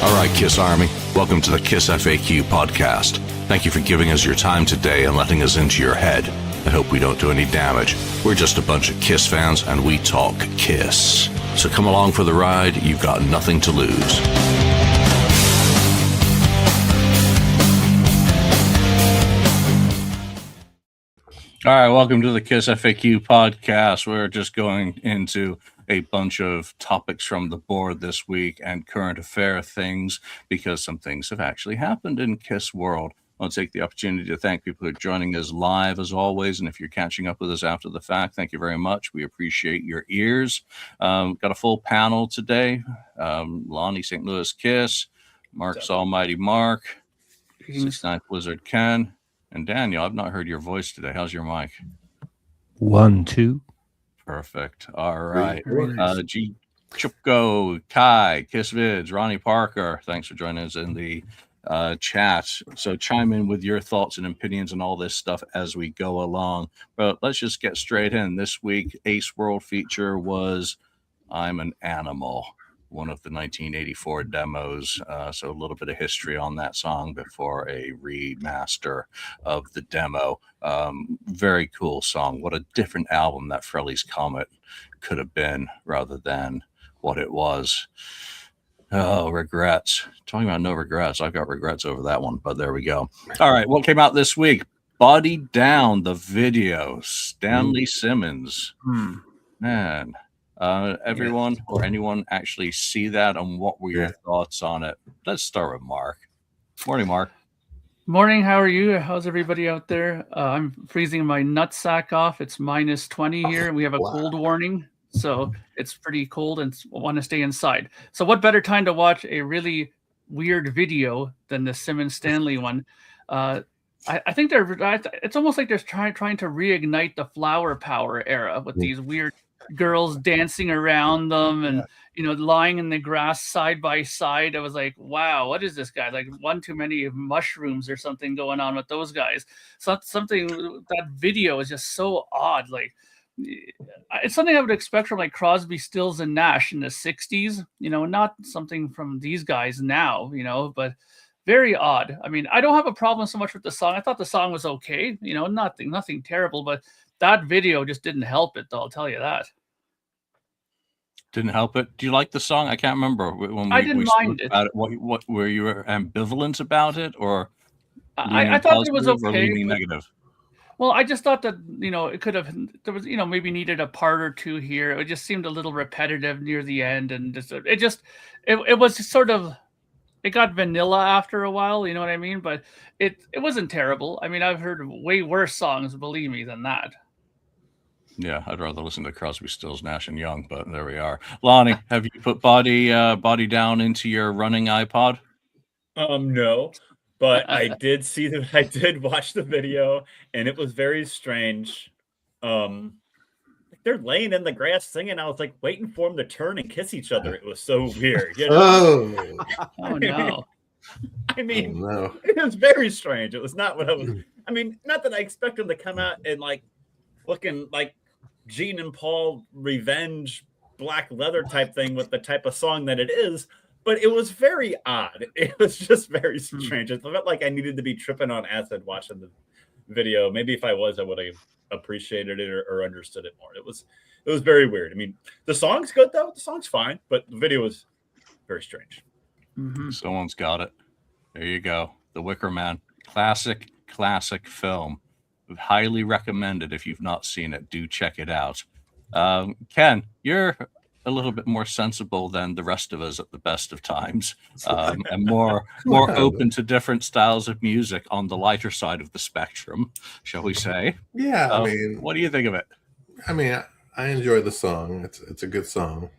All right, Kiss Army, welcome to the KissFAQ podcast. Thank you for giving us your time today and letting us into your head. I hope we don't do any damage. We're just a bunch of Kiss fans and we talk Kiss. So come along for the ride. You've got nothing to lose. All right, welcome to the KissFAQ podcast. We're just going into a bunch of topics from the board this week and current affair things because some things have actually happened in Kiss world. I'll take the opportunity to thank people who are joining us live as always. And if you're catching up with us after the fact, thank you very much. We appreciate your ears. Got a full panel today. Lonnie St. Louis Kiss, Mark's Almighty Mark, 69th Blizzard Ken, and Daniel. I've not heard your voice today. How's your mic? 1, 2. Perfect. All right. G. Chupko, Kai, Kiss Vids, Ronnie Parker. Thanks for joining us in the chat. So chime in with your thoughts and opinions and all this stuff as we go along. But let's just get straight in. This week, Ace World feature was I'm an Animal, one of the 1984 demos. So a little bit of history on that song before a remaster of the demo. Very cool song. What a different album that Frelly's Comet could have been rather than what it was. Oh, regrets. Talking about no regrets. I've got regrets over that one, but there we go. All right. What came out this week? Body Down, the video. Stanley Simmons. Man. Everyone or anyone actually see that, and what were your thoughts on it? Let's start with Mark. Morning, Mark. Morning. How are you? How's everybody out there? I'm freezing my nutsack off. It's minus 20 here. We have a cold warning, so it's pretty cold and want to stay inside. So what better time to watch a really weird video than the Simmons Stanley one? I think it's almost like they're trying to reignite the flower power era with these weird girls dancing around them and lying in the grass side by side. I was like, wow, what is this guy, like one too many mushrooms or something going on with those guys? So something, that video is just so odd. Like, it's something I would expect from like Crosby, Stills and Nash in the 60s, not something from these guys now, but very odd. I mean, I don't have a problem so much with the song. I thought the song was okay, nothing terrible, but that video just didn't help it, though. I'll tell you that. Didn't help it. Do you like the song? I can't remember when I didn't mind it. About it. What were you ambivalent about it, or I thought it was okay. Negative. Well, I just thought that it could have. There was maybe needed a part or two here. It just seemed a little repetitive near the end, and it was sort of. It got vanilla after a while, you know what I mean? But it wasn't terrible. I mean, I've heard way worse songs, believe me, than that. Yeah, I'd rather listen to Crosby, Stills, Nash and Young, but there we are. Lonnie, have you put Body Down into your running iPod? No, but I did watch the video, and it was very strange. They're laying in the grass singing. I was like waiting for them to turn and kiss each other. It was so weird. Oh no. I mean, it was very strange. It was not what I was. I mean, not that I expect them to come out and like looking like Gene and Paul Revenge Black Leather type thing with the type of song that it is, but it was very odd. It was just very strange. It felt like I needed to be tripping on acid watching the video. Maybe if I was, I would have appreciated it or understood it more. It was very weird. I mean, the song's good though. The song's fine, but the video was very strange. Someone's got it. There you go. The Wicker Man. Classic film. Highly recommended. If you've not seen it, do check it out. Ken, you're a little bit more sensible than the rest of us at the best of times, and more open to different styles of music on the lighter side of the spectrum, shall we say? Yeah, I mean, what do you think of it? I mean, I enjoy the song. It's a good song.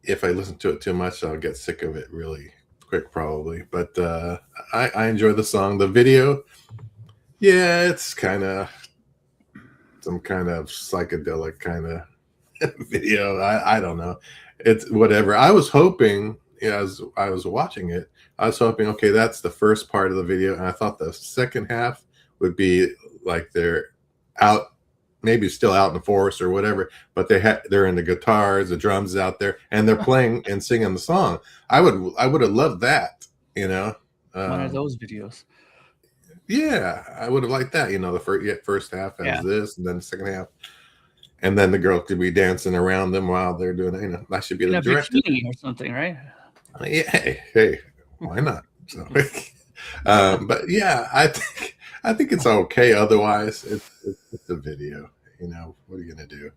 If I listen to it too much, I'll get sick of it really quick, probably. But I enjoy the song. The video, yeah, it's kind of some kind of psychedelic kind of video. I don't know. It's whatever. I was hoping, as I was watching it, I was hoping, okay, that's the first part of the video, and I thought the second half would be like they're out maybe still out in the forest or whatever, but they're in the guitars, the drums out there, and they're playing and singing the song. I would have loved that, you know. One of those videos. Yeah, I would have liked that. You know, the first half has this, and then the second half, and then the girl could be dancing around them while they're doing it. You know, that should be the director or something, right? Yeah, hey, why not? So, but yeah, I think it's okay. Otherwise, it's a video. You know, what are you gonna do?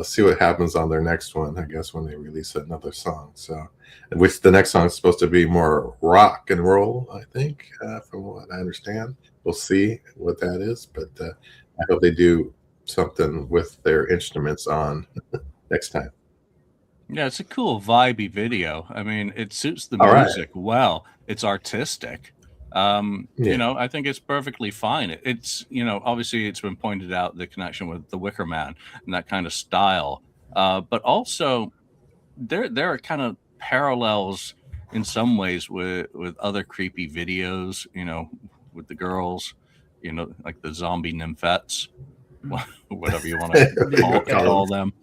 See what happens on their next one. I guess when they release another song. So, which the next song is supposed to be more rock and roll. I think, from what I understand, we'll see what that is. But I hope they do something with their instruments on next time. Yeah, it's a cool vibey video. I mean, it suits the music well. It's artistic. You know, I think it's perfectly fine. It's, you know, obviously it's been pointed out the connection with the Wicker Man and that kind of style. But also there are kind of parallels in some ways with other creepy videos, you know, with the girls, you know, like the zombie nymphettes, whatever you want to call them.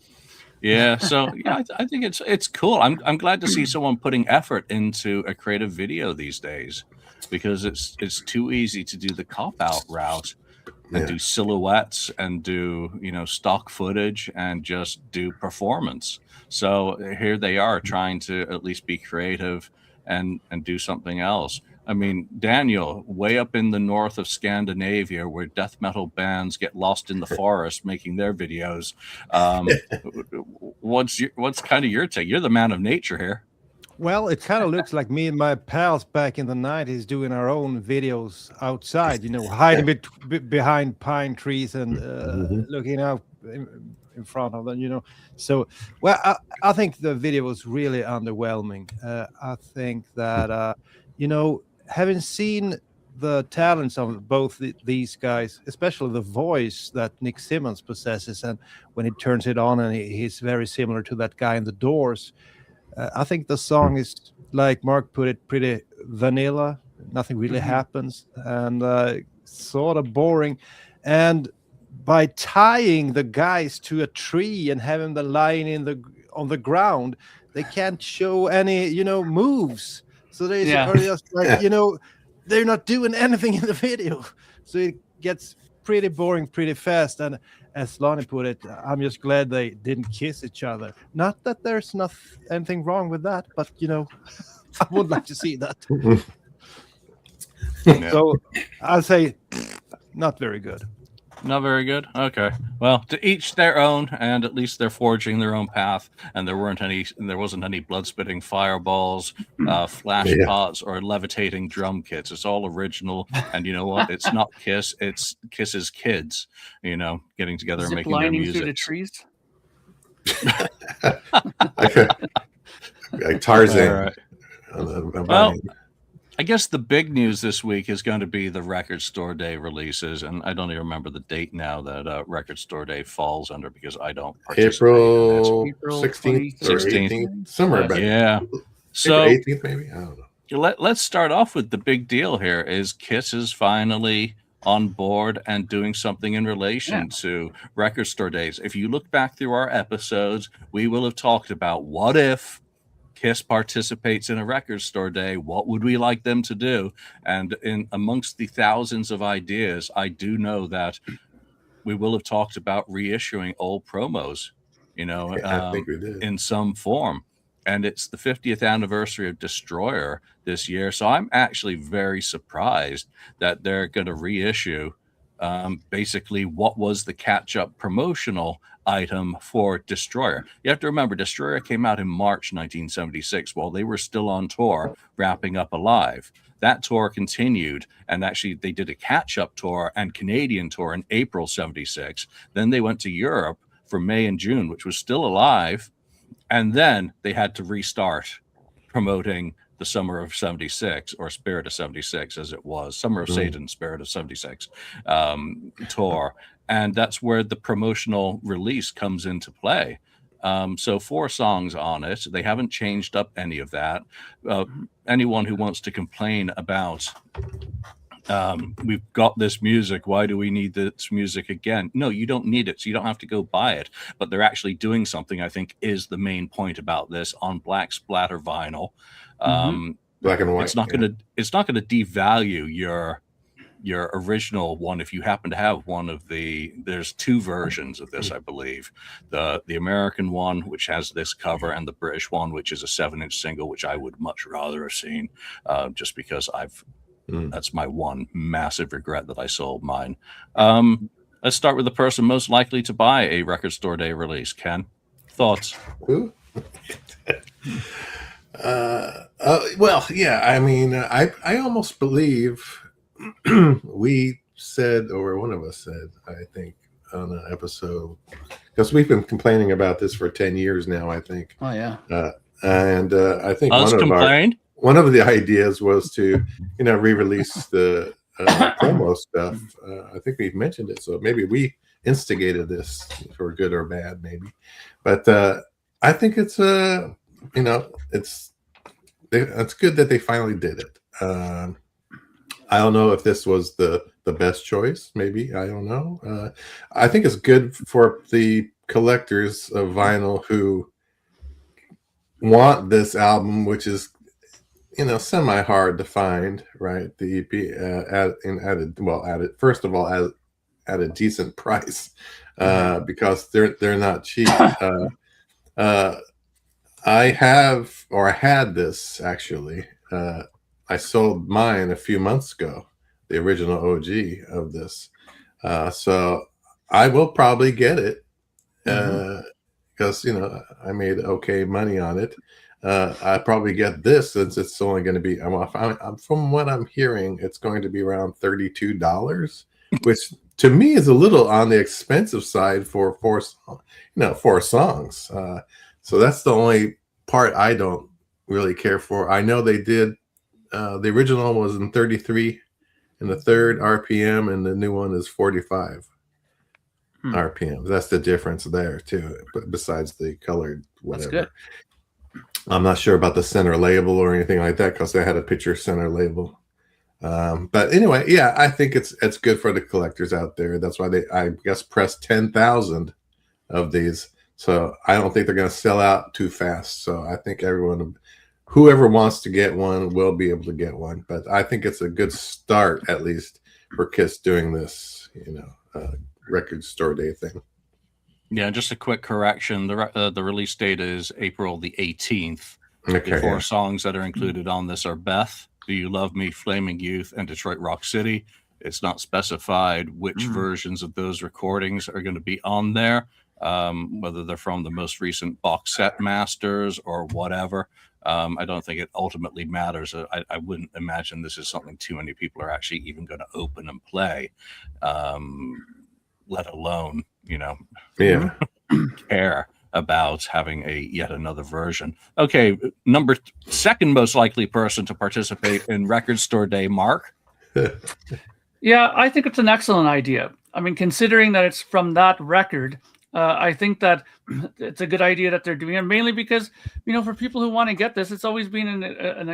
Yeah, so yeah, I think it's cool. I'm glad to see someone putting effort into a creative video these days, because it's too easy to do the cop out route and do silhouettes and do, you know, stock footage and just do performance. So here they are trying to at least be creative and do something else. I mean, Daniel, way up in the north of Scandinavia, where death metal bands get lost in the forest making their videos, what's kind of your take? You're the man of nature here. Well, it kind of looks like me and my pals back in the 90s doing our own videos outside, you know, hiding behind pine trees and looking out in front of them, you know. So, well, I think the video was really underwhelming. I think that, you know, having seen the talents of both these guys, especially the voice that Nick Simmons possesses, and when he turns it on and he's very similar to that guy in The Doors, I think the song is, like Mark put it, pretty vanilla. Nothing really happens, and sort of boring. And by tying the guys to a tree and having them lying on the ground, they can't show any, you know, moves. So they are just like, you know, they're not doing anything in the video. So it gets pretty boring pretty fast. And as Lonnie put it, I'm just glad they didn't kiss each other. Not that there's anything wrong with that, but, you know, I would like to see that. So I'll say not very good. Not very good. Okay. Well, to each their own, and at least they're forging their own path. And there wasn't any blood spitting fireballs, flash pots, or levitating drum kits. It's all original. And you know what? It's not Kiss. It's Kiss's kids. You know, getting together and making their music. Through the trees. like Tarzan. Well, I guess the big news this week is going to be the Record Store Day releases, and I don't even remember the date now that Record Store Day falls under, because I don't participate. April 16th or 18th, somewhere back. Yeah. So 18th maybe, I don't know. Let's start off with the big deal here. Is Kiss is finally on board and doing something in relation to Record Store Days. If you look back through our episodes, we will have talked about what if Kiss participates in a Record Store Day, what would we like them to do? And in amongst the thousands of ideas, I do know that we will have talked about reissuing old promos, you know, I think we did. in some form. And it's the 50th anniversary of Destroyer this year. So I'm actually very surprised that they're going to reissue basically what was the catch-up promotional item for Destroyer. You have to remember, Destroyer came out in March 1976 while they were still on tour, wrapping up Alive. That tour continued, and actually they did a catch-up tour and Canadian tour in April 76. Then they went to Europe for May and June, which was still Alive, and then they had to restart promoting the Summer of 76, or Spirit of 76 as it was, Summer of Satan, Spirit of 76 tour. And that's where the promotional release comes into play. So 4 songs on it. They haven't changed up any of that. Anyone who wants to complain about we've got this music. Why do we need this music again? No, you don't need it, so you don't have to go buy it. But they're actually doing something, I think, is the main point about this on black splatter vinyl. Black and white. It's not gonna devalue your original one if you happen to have one of there's two versions of this, I believe. The American one, which has this cover, and the British one, which is a 7-inch single, which I would much rather have seen, just because that's my one massive regret that I sold mine. Let's start with the person most likely to buy a Record Store Day release. Ken, thoughts? Who? Well, yeah, I mean, I almost believe we said, or one of us said, I think, on an episode, because we've been complaining about this for 10 years now, I think. Oh, yeah. And I think One of the ideas was to, re-release the promo stuff. I think we've mentioned it, so maybe we instigated this for good or bad, maybe. But I think it's it's good that they finally did it. I don't know if this was the best choice. Maybe, I don't know. I think it's good for the collectors of vinyl who want this album, which is semi hard to find, right? The EP first of all at a decent price, because they're not cheap. I had this actually. I sold mine a few months ago, the original OG of this. So I will probably get it because I made okay money on it. I probably get this since it's only going to be. From what I'm hearing, it's going to be around $32, which to me is a little on the expensive side for four songs. So that's the only part I don't really care for. I know they did. The original was in 33 and the third RPM, and the new one is 45 RPM. That's the difference there too. But besides the colored whatever. That's good. I'm not sure about the center label or anything like that because they had a picture center label. But anyway, yeah, I think it's good for the collectors out there. That's why I guess pressed 10,000 of these. So I don't think they're going to sell out too fast. So I think whoever wants to get one will be able to get one. But I think it's a good start, at least, for KISS doing this, Record Store Day thing. Yeah, just a quick correction. The release date is April the 18th. Okay, the 4 songs that are included on this are Beth, Do You Love Me, Flaming Youth, and Detroit Rock City. It's not specified which versions of those recordings are going to be on there, whether they're from the most recent box set masters or whatever. I don't think it ultimately matters. I wouldn't imagine this is something too many people are actually even going to open and play, let alone, care about having yet another version. Okay, second most likely person to participate in Record Store Day, Mark. Yeah, I think it's an excellent idea. I mean, considering that it's from that record, I think that it's a good idea that they're doing it, mainly because, for people who want to get this, it's always been an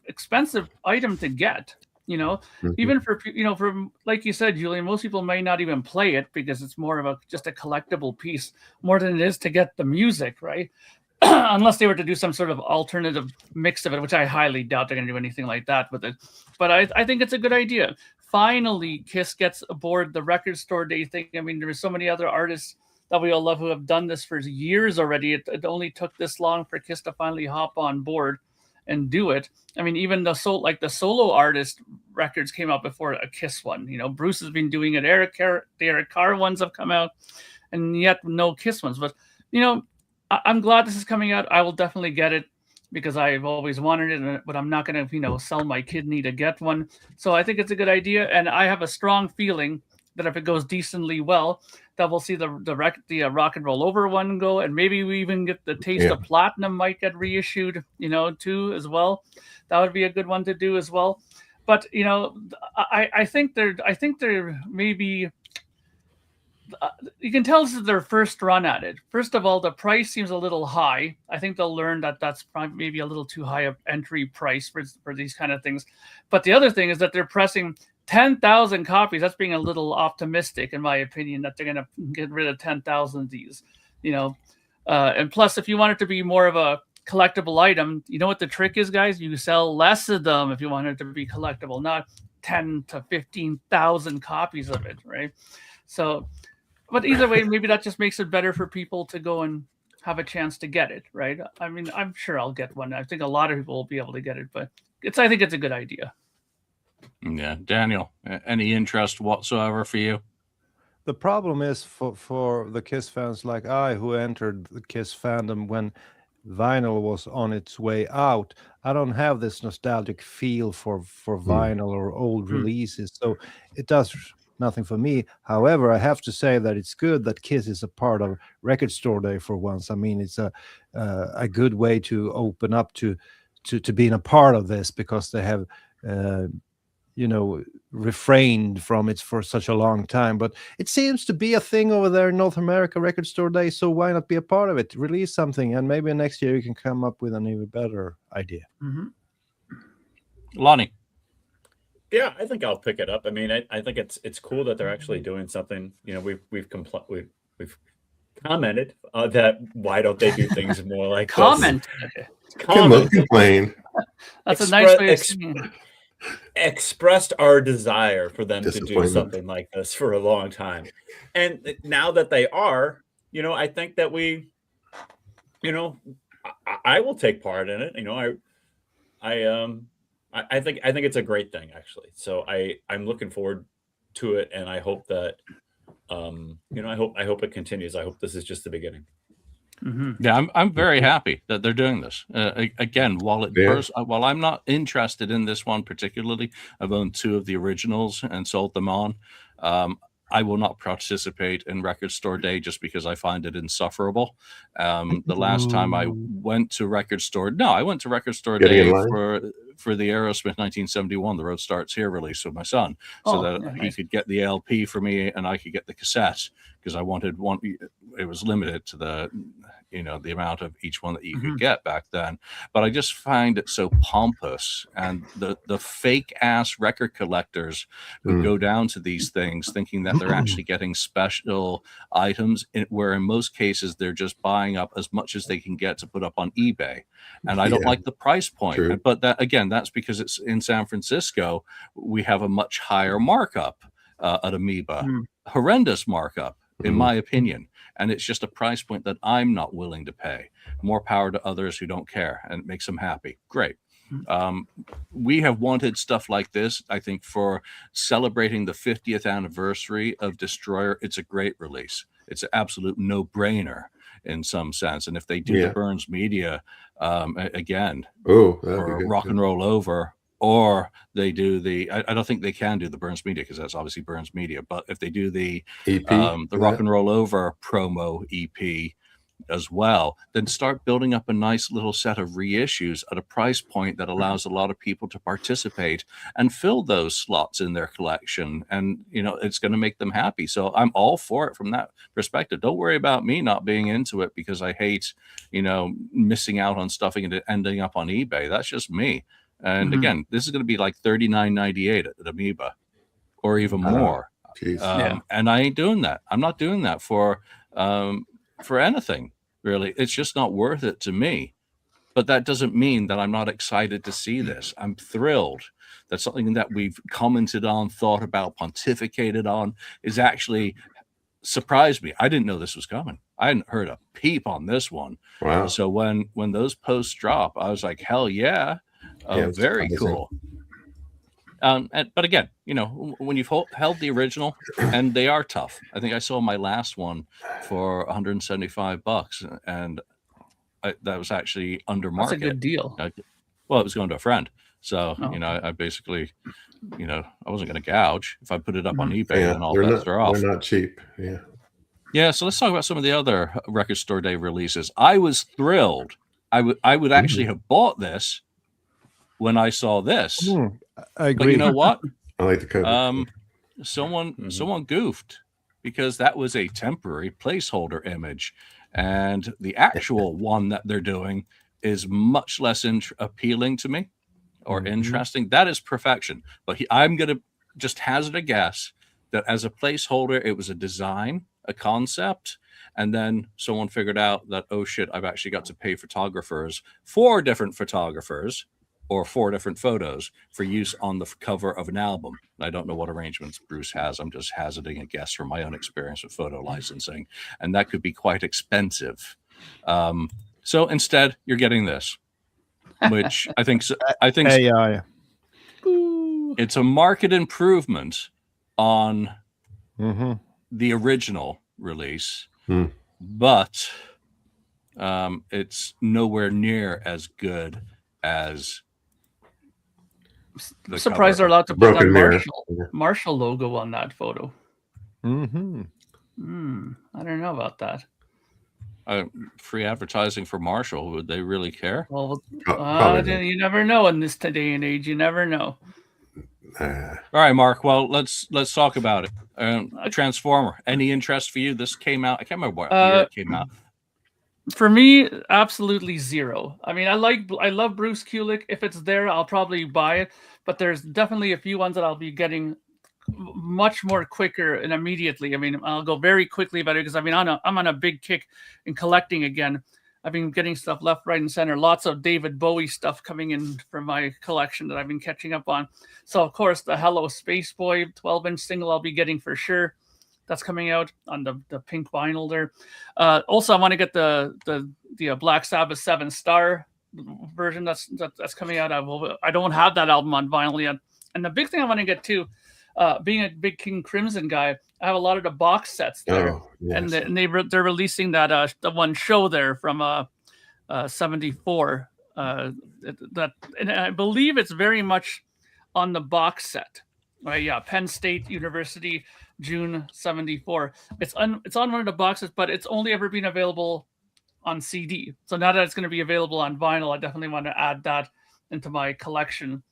expensive item to get, even for, for, like you said, Julian, most people may not even play it because it's more of just a collectible piece more than it is to get the music, right? Unless they were to do some sort of alternative mix of it, which I highly doubt they're going to do anything like that with it. But I think it's a good idea. Finally, KISS gets aboard the Record Store Day thing. I mean, there's so many other artists that we all love who have done this for years already. It only took this long for KISS to finally hop on board and do it. I mean, even the solo artist records came out before a KISS one. Bruce has been doing it. The Eric Carr ones have come out, and yet no KISS ones. But I'm glad this is coming out. I will definitely get it because I've always wanted it, but I'm not going to sell my kidney to get one. So I think it's a good idea, and I have a strong feeling that if it goes decently well, that we'll see the Rock and Roll Over one go, and maybe we even get the Taste of Platinum might get reissued, too, as well. That would be a good one to do as well. But I think they're maybe. You can tell this is their first run at it. First of all, the price seems a little high. I think they'll learn that that's probably maybe a little too high of entry price for these kind of things. But the other thing is that they're pressing 10,000 copies, that's being a little optimistic, in my opinion, that they're going to get rid of 10,000 of these, and plus, if you want it to be more of a collectible item, you know what the trick is, guys? You sell less of them if you want it to be collectible, not 10 to 15,000 copies of it, right? So, but either way, maybe that just makes it better for people to go and have a chance to get it, right? I mean, I'm sure I'll get one. I think a lot of people will be able to get it, but I think it's a good idea. Yeah, Daniel, any interest whatsoever for you? The problem is for the Kiss fans like I, who entered the Kiss fandom when vinyl was on its way out. I don't have this nostalgic feel for vinyl or old releases, so it does nothing for me. However, I have to say that it's good that Kiss is a part of Record Store Day for once. I mean, it's a good way to open up to being a part of this, because they have refrained from it for such a long time. But it seems to be a thing over there in North America, Record Store Day, so why not be a part of it? Release something, and maybe next year you can come up with an even better idea. Lonnie? Yeah, I think I'll pick it up. I mean, I think it's cool that they're actually doing something. We've commented that why don't they do things more like Comment. Complain. That's a nice way of saying it. Expressed our desire for them to do something like this for a long time, and now that they are, I think that we, I will take part in it. I think it's a great thing, actually. So I'm looking forward to it, and I hope that I hope it continues. I hope this is just the beginning. Yeah, I'm very happy that they're doing this. Again, while I'm not interested in this one particularly, I've owned 2 of the originals and sold them on. I will not participate in Record Store Day just because I find it insufferable. The last time I went to Record Store, I went to Record Store Day for the Aerosmith 1971, The Road Starts Here release with my son, so that he could get the LP for me and I could get the cassette, because I wanted one. It was limited to the amount of each one that you could get back then. But I just find it so pompous, and the fake ass record collectors who go down to these things thinking that they're actually getting special items, where in most cases they're just buying up as much as they can get to put up on eBay. And I don't like the price point. True. But that, again, that's because it's in San Francisco. We have a much higher markup at Amoeba, horrendous markup, in my opinion. And it's just a price point that I'm not willing to pay. More power to others who don't care, and it makes them happy. Great. We have wanted stuff like this, I think, for celebrating the 50th anniversary of Destroyer. It's a great release. It's an absolute no-brainer in some sense. And if they do the Burns Media again, or Rock and Roll Over, or they do I don't think they can do the Burns Media, because that's obviously Burns Media. But if they do the EP, the Rock and Roll Over promo EP as well, then start building up a nice little set of reissues at a price point that allows a lot of people to participate and fill those slots in their collection. And, it's going to make them happy. So I'm all for it from that perspective. Don't worry about me not being into it because I hate, missing out on stuff and ending up on eBay. That's just me. And again, this is going to be like $39.98 at Amoeba, or even more. And I ain't doing that. I'm not doing that for anything, really. It's just not worth it to me. But that doesn't mean that I'm not excited to see this. I'm thrilled that something that we've commented on, thought about, pontificated on, is actually surprised me. I didn't know this was coming. I hadn't heard a peep on this one. Wow. So when those posts drop, I was like, hell yeah. Very cool. But again, when you've held the original, and they are tough. I think I sold my last one for $175, and that was actually under market. That's a good deal. Well, it was going to a friend, so I basically, I wasn't going to gouge. If I put it up on eBay, then all bets are off. They're not cheap. Yeah. So let's talk about some of the other Record Store Day releases. I was thrilled. I would actually have bought this when I saw this. I agree. But you know what? I like the cover. Someone goofed, because that was a temporary placeholder image, and the actual one that they're doing is much less appealing to me or interesting. That is perfection. But I'm gonna just hazard a guess that as a placeholder, it was a design, a concept, and then someone figured out that, oh shit, I've actually got to pay photographers, 4 different photographers, or 4 different photos for use on the cover of an album. I don't know what arrangements Bruce has. I'm just hazarding a guess from my own experience with photo licensing, and that could be quite expensive. So instead, you're getting this, which I think AI. it's a market improvement on the original release, but it's nowhere near as good as I'm surprised they're allowed to put that Marshall logo on that photo. I don't know about that. Free advertising for Marshall, would they really care? Well, you never know in this day and age. You never know. All right, Mark. Well, let's talk about it. Transformer. Any interest for you? This came out. I can't remember what year it came out. For me, absolutely zero. I mean, I love Bruce Kulick. If it's there, I'll probably buy it. But there's definitely a few ones that I'll be getting much more quicker and immediately. I mean, I'll go very quickly about it because I mean, I'm on a big kick in collecting again. I've been getting stuff left, right, and center. Lots of David Bowie stuff coming in from my collection that I've been catching up on. So, of course, the Hello Space Boy 12-inch single I'll be getting for sure. That's coming out on the pink vinyl there. Also, I want to get the Black Sabbath 7 Star version that's coming out. I don't have that album on vinyl yet. And the big thing I want to get too, being a big King Crimson guy, I have a lot of the box sets there, and they're releasing that the one show there from 74. That, and I believe it's very much on the box set. Yeah, Penn State University, June 74. It's on one of the boxes, but it's only ever been available on CD. So now that it's going to be available on vinyl, I definitely want to add that into my collection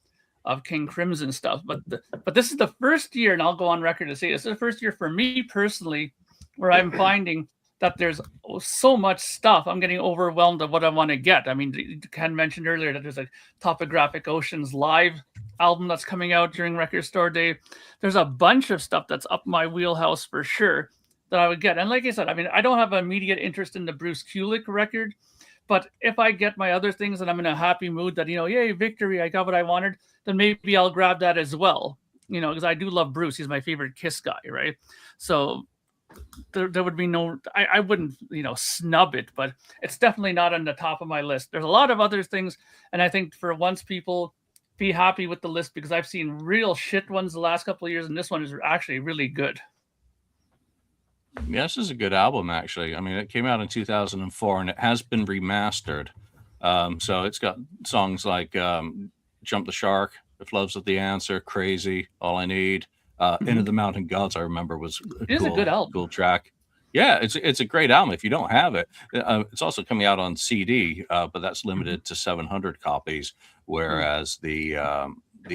of King Crimson stuff. But this is the first year, and I'll go on record to say this is the first year for me personally where I'm finding that there's so much stuff. I'm getting overwhelmed of what I want to get. I mean, Ken mentioned earlier that there's a Topographic Oceans live album that's coming out during Record Store Day. There's a bunch of stuff that's up my wheelhouse for sure that I would get. And like I said, I mean, I don't have immediate interest in the Bruce Kulick record, but if I get my other things and I'm in a happy mood that, yay, victory, I got what I wanted, then maybe I'll grab that as well, because I do love Bruce. He's my favorite Kiss guy, right? So there would be no, I wouldn't, snub it, but it's definitely not on the top of my list. There's a lot of other things, and I think for once people be happy with the list because I've seen real shit ones the last couple of years, and this one is actually really good. Yeah, this is a good album, actually. I mean, it came out in 2004, and it has been remastered. So it's got songs like Jump the Shark, If Love's the Answer, Crazy, All I Need. Into the Mountain Gods, I remember, was a good album. Cool track. Yeah, it's a great album. If you don't have it, it's also coming out on CD, but that's limited to 700 copies, whereas the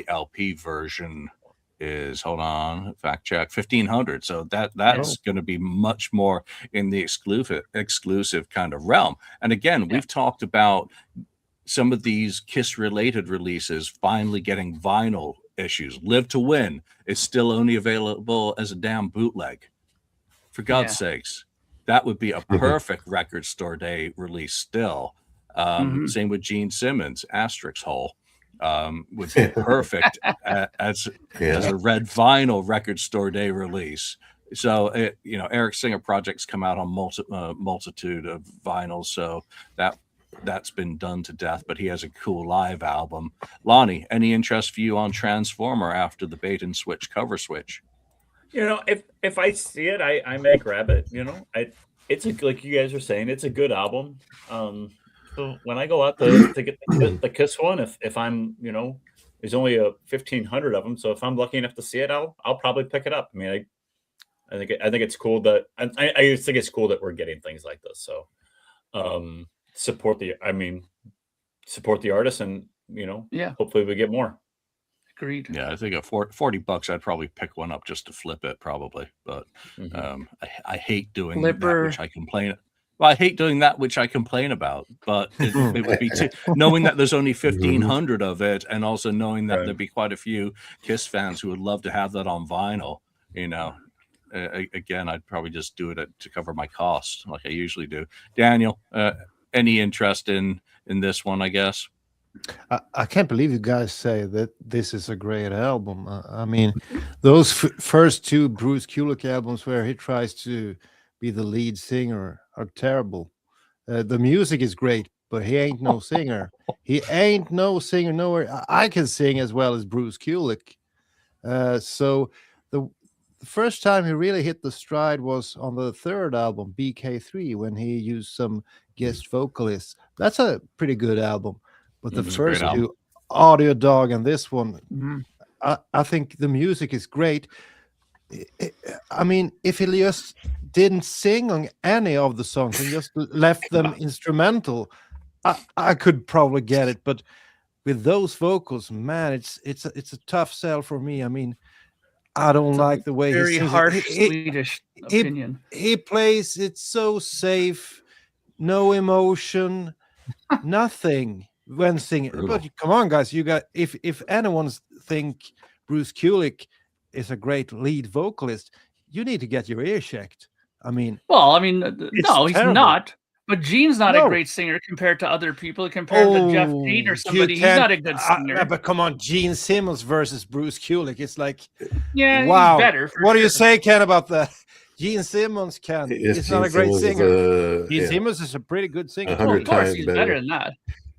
LP version is, hold on, fact check, 1,500. So that's going to be much more in the exclusive kind of realm. And again, we've talked about some of these Kiss-related releases finally getting vinyl issues. Live to Win is still only available as a damn bootleg. For God's sakes, that would be a perfect Record Store Day release still. Same with Gene Simmons, Asterix Hole. Would be perfect as a red vinyl Record Store Day release. So, Eric Singer projects come out on multitude of vinyls, so that's been done to death, but he has a cool live album. Lonnie, any interest for you on Transformer after the bait and switch cover switch? If I see it, I may grab it. It's like you guys are saying, it's a good album. So when I go out to get the Kiss one, if I'm, there's only 1,500 of them. So if I'm lucky enough to see it, I'll probably pick it up. I mean, I think it's cool that I think it's cool that we're getting things like this. So support the artist, and hopefully we get more. Agreed. Yeah, I think at $40 I'd probably pick one up just to flip it, probably. But I hate doing that, which I complain. Well, I hate doing that, which I complain about, but it would be knowing that there's only 1,500 of it, and also knowing that there'd be quite a few Kiss fans who would love to have that on vinyl. Again, I'd probably just do it to cover my costs, like I usually do. Daniel, any interest in this one? I guess. I can't believe you guys say that this is a great album. I mean, those first two Bruce Kulick albums where he tries to be the lead singer are terrible. The music is great, but he ain't no singer. He ain't no singer nowhere. I can sing as well as Bruce Kulick. So the first time he really hit the stride was on the third album, BK3, when he used some guest vocalists. That's a pretty good album. But the first two, Audio Dog and this one, I think the music is great. I mean, if he just didn't sing on any of the songs and just left them instrumental, I could probably get it. But with those vocals, man, it's a tough sell for me. I mean, I don't like the way very he sings. harsh Swedish opinion. He plays it so safe, no emotion, nothing when singing. But come on, guys, you got if anyone think Bruce Kulick is a great lead vocalist, you need to get your ear checked. I mean, no, he's terrible. not. But Gene's not a great singer compared to other people. Compared to Jeff Tate or somebody, he's not a good singer. But come on, Gene Simmons versus Bruce Kulick. It's like, wow. He's better. What do you say, Ken, about that? Gene Simmons, Ken. He's not a great singer. Gene Simmons is a pretty good singer. Of course, he's better than that.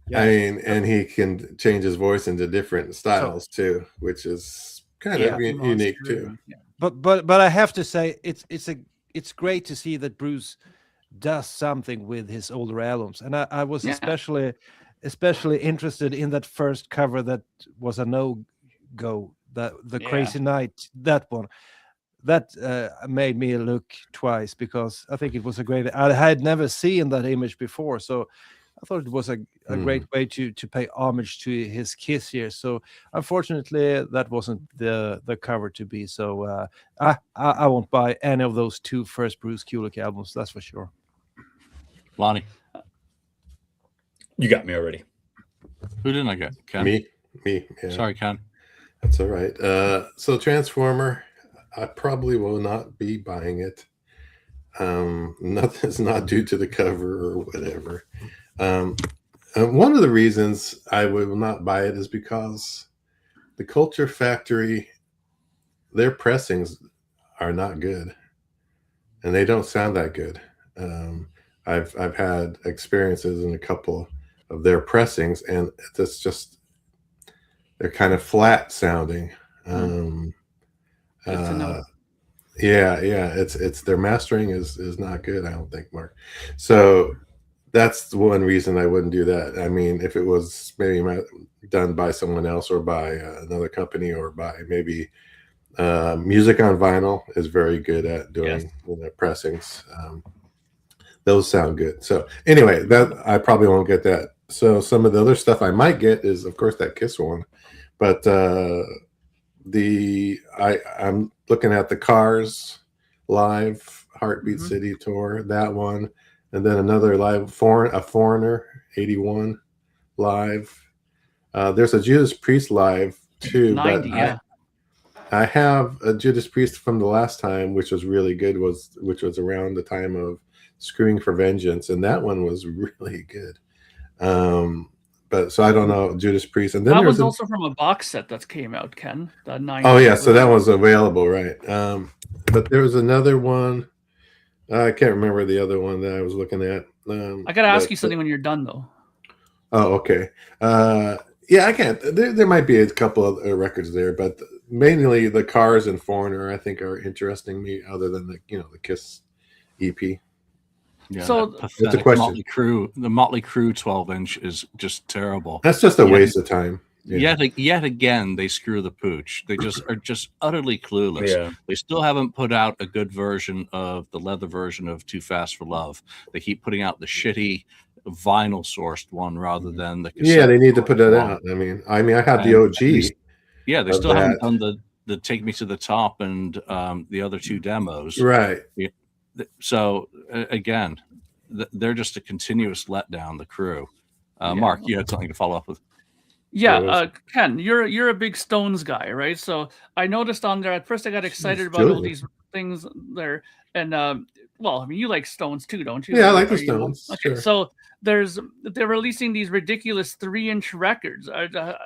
Yeah. I mean, and he can change his voice into different styles too, which is kind of unique too. Yeah. But I have to say, it's great to see that Bruce does something with his older albums, and I was especially interested in that first cover that was a no-go, the Crazy Night, that one. That made me look twice because I think it was a great. I had never seen that image before, so I thought it was a great way to pay homage to his Kiss here. So unfortunately, that wasn't the cover to be. So I won't buy any of those two first Bruce Kulick albums. That's for sure. Lonnie, you got me already. Who didn't I get? Ken? Me. Yeah. Sorry, Ken. That's all right. So Transformer, I probably will not be buying it. Nothing's not due to the cover or whatever. One of the reasons I will not buy it is because the Culture Factory, their pressings are not good, and they don't sound that good. I've had experiences in a couple of their pressings, and it's just they're kind of flat sounding. It's their mastering is not good, I don't think, Mark. So that's one reason I wouldn't do that. I mean, if it was maybe done by someone else or by another company or by maybe Music on Vinyl is very good at doing pressings. Those sound good. So anyway, that I probably won't get that. So some of the other stuff I might get is, of course, that Kiss one, but I'm looking at the Cars live Heartbeat City tour, that one. And then another live Foreigner 81 live. There's a Judas Priest live too. 90, but I have a Judas Priest from the last time, which was really good, which was around the time of Screaming for Vengeance, and that one was really good. But so I don't know Judas Priest, and then that was also from a box set that came out, Ken. The 90. Oh yeah, so that was available, right? But there was another one. I can't remember the other one that I was looking at. I got to ask you something when you're done, though. Oh, okay. Yeah, I can't. There might be a couple of records there, but mainly the Cars and Foreigner, I think, are interesting me. Other than the Kiss EP. Yeah, so it's a question. The Motley Crue 12-inch is just terrible. That's just a waste of time. Yeah. Yet again, they screw the pooch. They are just utterly clueless. Yeah. They still haven't put out a good version of the leather version of Too Fast for Love. They keep putting out the shitty vinyl sourced one rather than the cassette. Yeah, they need to put that out. I mean, I had the OG. They still haven't done the Take Me to the Top and the other two demos. Right. So again, they're just a continuous letdown. The crew. Yeah. Mark, you had something to follow up with. Yeah, Ken, you're a big Stones guy, right? So I noticed on there at first I got excited about all these things there, and well, I mean, you like Stones too, don't you? Yeah, I like the Stones. Okay, sure. so they're releasing these ridiculous 3-inch records.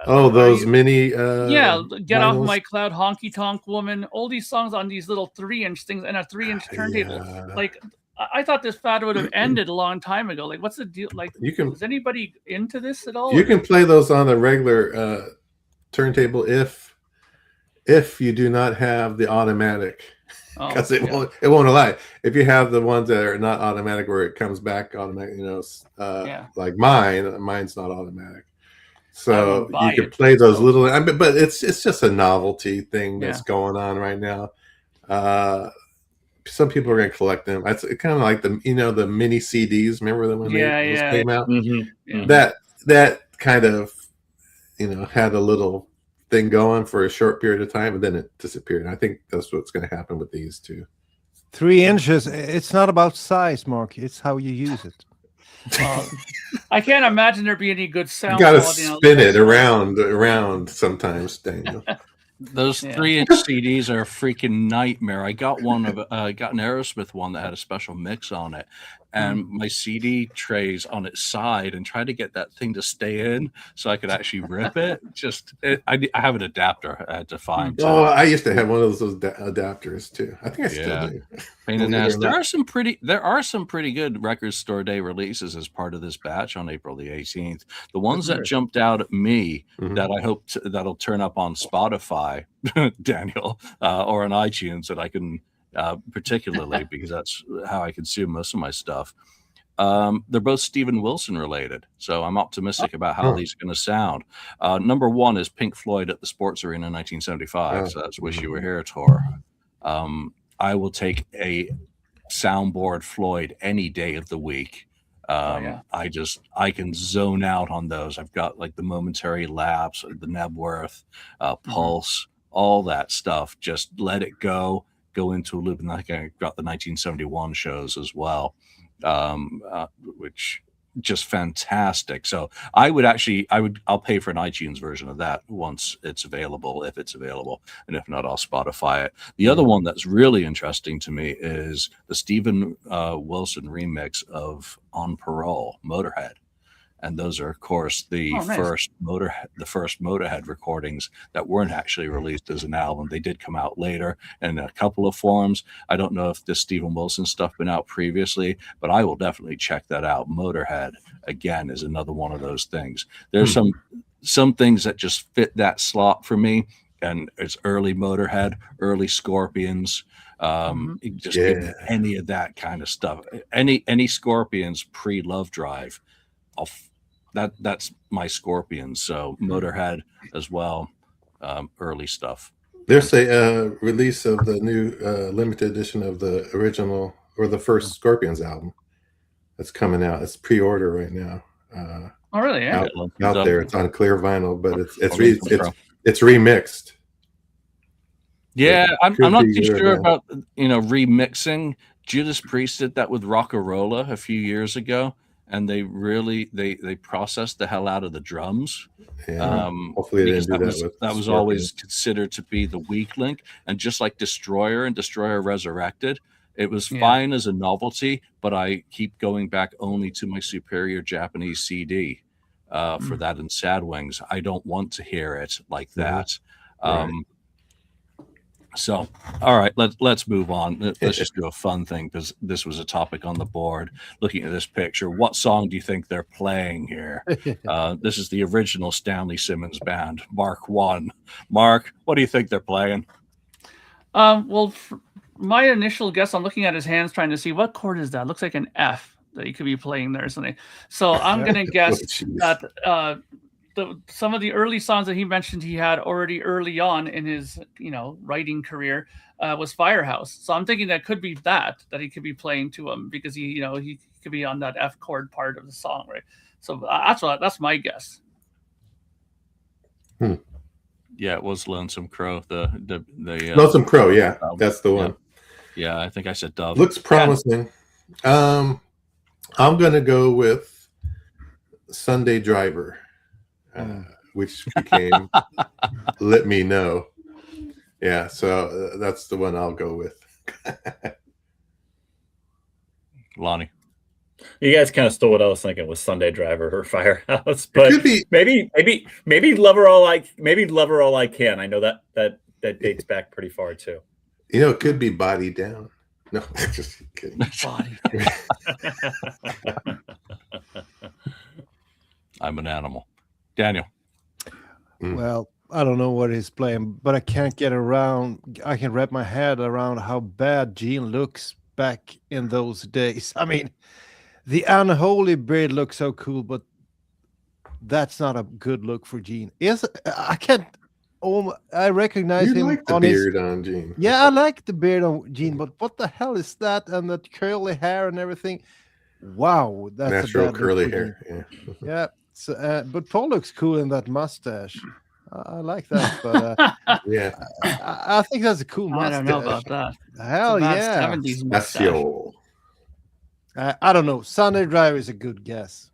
Those mini yeah, Get Off vinyls? My Cloud, Honky Tonk Woman, all these songs on these little 3-inch things and a 3-inch turntable. Yeah. Like, I thought this fad would have ended a long time ago. Like, what's the deal? Like, is anybody into this at all? You can play those on a regular turntable if you do not have the automatic, because it won't allow. If you have the ones that are not automatic, where it comes back automatic, like mine's not automatic. So you can play those little, but it's just a novelty thing that's going on right now. Some people are going to collect them. It's kind of like the mini CDs. Remember them when they came out? Mm-hmm. That kind of had a little thing going for a short period of time, and then it disappeared. And I think that's what's going to happen with these too. 3 inches. It's not about size, Mark. It's how you use it. I can't imagine there be any good sound. You got to spin it around sometimes, Daniel. Those 3-inch CDs are a freaking nightmare. I got one of got an Aerosmith one that had a special mix on it, and my CD tray's on its side, and tried to get that thing to stay in so I could actually rip it. I have an adapter I had to find. I used to have one of those adapters too. I think I still do. Pain in the ass. There are some pretty good Record Store Day releases as part of this batch on April the 18th. The ones that jumped out at me that I hope that'll turn up on Spotify, Daniel, or on iTunes, that I can particularly because that's how I consume most of my stuff. They're both Steven Wilson related, so I'm optimistic about how these are going to sound. Number one is Pink Floyd at the Sports Arena in 1975. So that's Wish You Were Here tour. I will take a soundboard Floyd any day of the week. I can zone out on those. I've got like the Momentary Lapse, the Nebworth, Pulse, all that stuff. Just let it go into a loop. And I got the 1971 shows as well, which just fantastic. So I'll pay for an iTunes version of that once it's available, if it's available, and if not, I'll Spotify it. The other one that's really interesting to me is the Steven Wilson remix of On Parole, Motorhead. And those are, of course, the first Motorhead recordings that weren't actually released as an album. They did come out later in a couple of forms. I don't know if this Steven Wilson stuff been out previously, but I will definitely check that out. Motorhead, again, is another one of those things. There's some things that just fit that slot for me, and it's early Motorhead, early Scorpions. Just give me any of that kind of stuff. Any Scorpions pre-Love Drive, that's my Scorpions. So Motorhead as well, early stuff. There's a release of the new limited edition of the original or the first Scorpions album that's coming out. It's pre-order right now. Oh, really? Yeah. Out there. It's on clear vinyl, but it's remixed. Yeah, I'm not too sure about remixing. Judas Priest did that with Rock-a-Rolla a few years ago, and they processed the hell out of the drums. Yeah. Hopefully they didn't do that was always considered to be the weak link. And just like Destroyer and Destroyer Resurrected, it was fine as a novelty, but I keep going back only to my superior Japanese CD for that and Sad Wings. I don't want to hear it like that. So, all right, let's move on. Let's just do a fun thing, because this was a topic on the board. Looking at this picture, what song do you think they're playing here? This is the original Stanley Simmons Band, Mark 1. Mark, what do you think they're playing? Well, my initial guess, I'm looking at his hands trying to see what chord is that. Looks like an F that he could be playing there or something. So I'm going to guess that some of the early songs that he mentioned he had already early on in his writing career was Firehouse. So I'm thinking that could be that he could be playing to him, because he could be on that F chord part of the song, right? So that's my guess. Yeah, it was Lonesome Crow. The Lonesome Crow, that's the one. Yeah, I think I said Dove. Looks promising. I'm gonna go with Sunday Driver, which became Let Me Know. Yeah, so that's the one I'll go with. Lonnie. You guys kind of stole what I was thinking with Sunday Driver or Firehouse, but could be. maybe Love Her All I Can. I know that dates back pretty far too. You know, it could be Body Down. No, just kidding. Body. I'm an animal. Daniel. Well, I don't know what he's playing, but I can't get around. I can wrap my head around how bad Gene looks back in those days. I mean, the Unholy Beard looks so cool, but that's not a good look for Gene. I can't. Oh, I recognize You him like the on beard on Gene. Yeah, I like the beard on Gene, but what the hell is that? And that curly hair and everything. Wow, that's natural a bad curly look for hair. Gene. Yeah. So, but Paul looks cool in that mustache. I like that, but Yeah, I think that's a cool mustache. I don't know about that. Hell yeah. 70s that's mustache. your. I don't know. Sunday Driver is a good guess.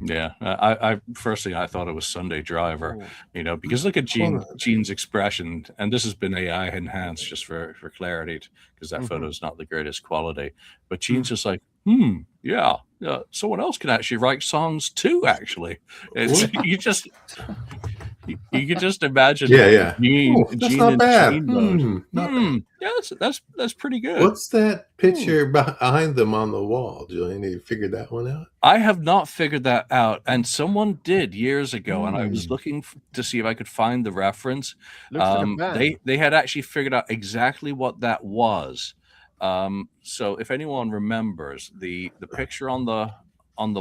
Yeah, I firstly I thought it was Sunday Driver, because look at Gene's expression, and this has been AI enhanced just for clarity, because that photo is not the greatest quality. But Gene's just like, yeah, someone else can actually write songs too. Actually, you could just imagine. Yeah. Gene, that's not bad. Yeah, that's pretty good. What's that picture behind them on the wall, Julian? You figured that one out? I have not figured that out, and someone did years ago, and I was looking to see if I could find the reference. They had actually figured out exactly what that was. So if anyone remembers the picture on the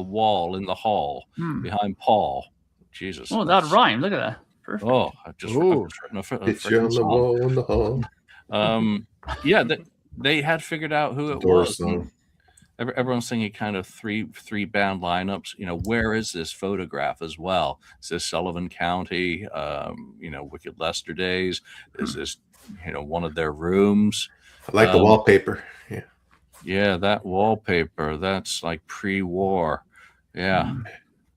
wall in the hall behind Paul, Jesus. Oh, that rhymed. Look at that. Perfect. Oh, I just written a Picture on the wall in the hall. Yeah, they had figured out who it was. Everyone's thinking kind of three band lineups. Where is this photograph as well? Is this Sullivan County? Wicked Lester Days? Is this one of their rooms? I like the wallpaper. Yeah, that wallpaper. That's like pre-war. Yeah,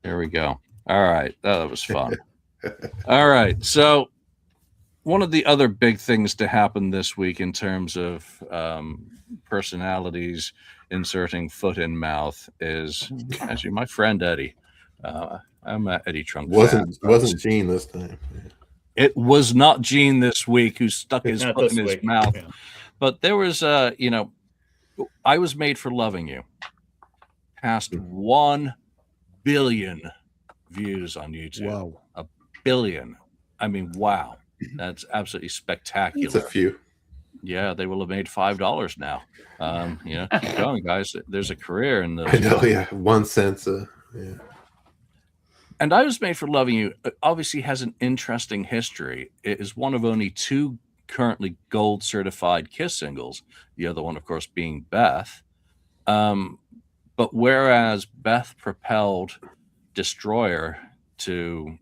there we go. All right, that was fun. All right, so one of the other big things to happen this week in terms of personalities inserting foot in mouth is actually my friend Eddie. I'm at Eddie Trunk. Wasn't Gene this time? It was not Gene this week who stuck his foot in his mouth. Yeah. But there was I Was Made for Loving You. Past 1 billion views on YouTube. Wow. 1 billion. I mean, wow. That's absolutely spectacular. It's a few. Yeah, they will have made $5 now. Keep going, guys. There's a career in the. I know, yeah. 1 cent. Yeah. And I Was Made for Loving You obviously has an interesting history. It is one of only 2 currently gold certified Kiss singles. The other one, of course, being Beth. But whereas Beth propelled Destroyer to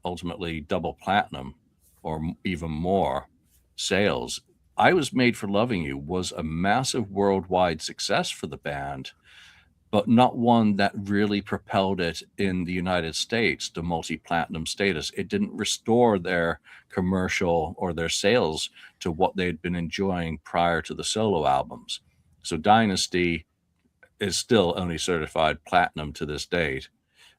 ultimately double platinum or even more sales, I Was Made for Loving You was a massive worldwide success for the band, but not one that really propelled it in the United States to multi-platinum status. It didn't restore their commercial or their sales to what they'd been enjoying prior to the solo albums. So Dynasty is still only certified platinum to this date.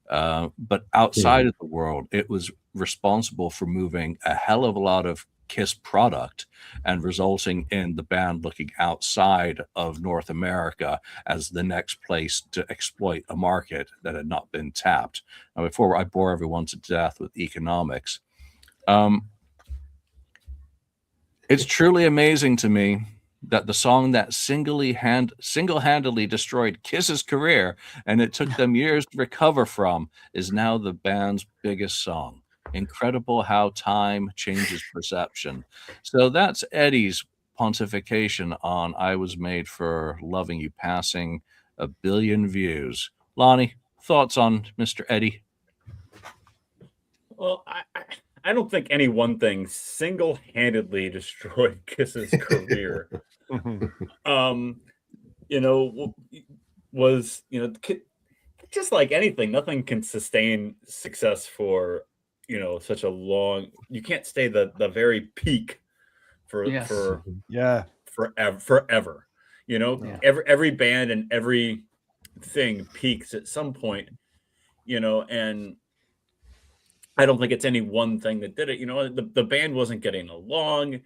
But outside of the world, it was responsible for moving a hell of a lot of Kiss product and resulting in the band looking outside of North America as the next place to exploit a market that had not been tapped. Now, before I bore everyone to death with economics, it's truly amazing to me that the song that single-handedly destroyed Kiss's career and it took them years to recover from is now the band's biggest song. Incredible how time changes perception. So that's Eddie's pontification on I Was Made for Loving You, passing 1 billion views. Lonnie, thoughts on Mr. Eddie? Well, I don't think any one thing single-handedly destroyed Kiss's career. was, just like anything, nothing can sustain success for, such a long. You can't stay the very peak for forever. Every band and every thing peaks at some point, and I don't think it's any one thing that did it. The band wasn't getting along.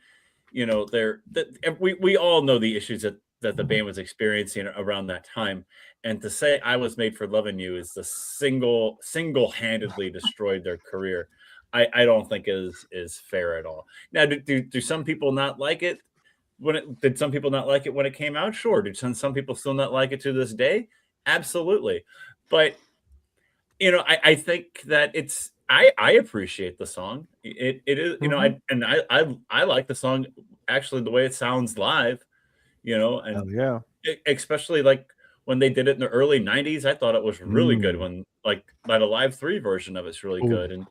We all know the issues that the band was experiencing around that time. And to say I Was Made for Loving You is the single-handedly destroyed their career, I don't think is fair at all. Now, do some people not like it? Did some people not like it when it came out? Sure. Do some people still not like it to this day? Absolutely. But I think that I appreciate the song. It is, I like the song actually the way it sounds live, and especially like when they did it in the early 90s, I thought it was really good when like the Live 3 version of it's really good. And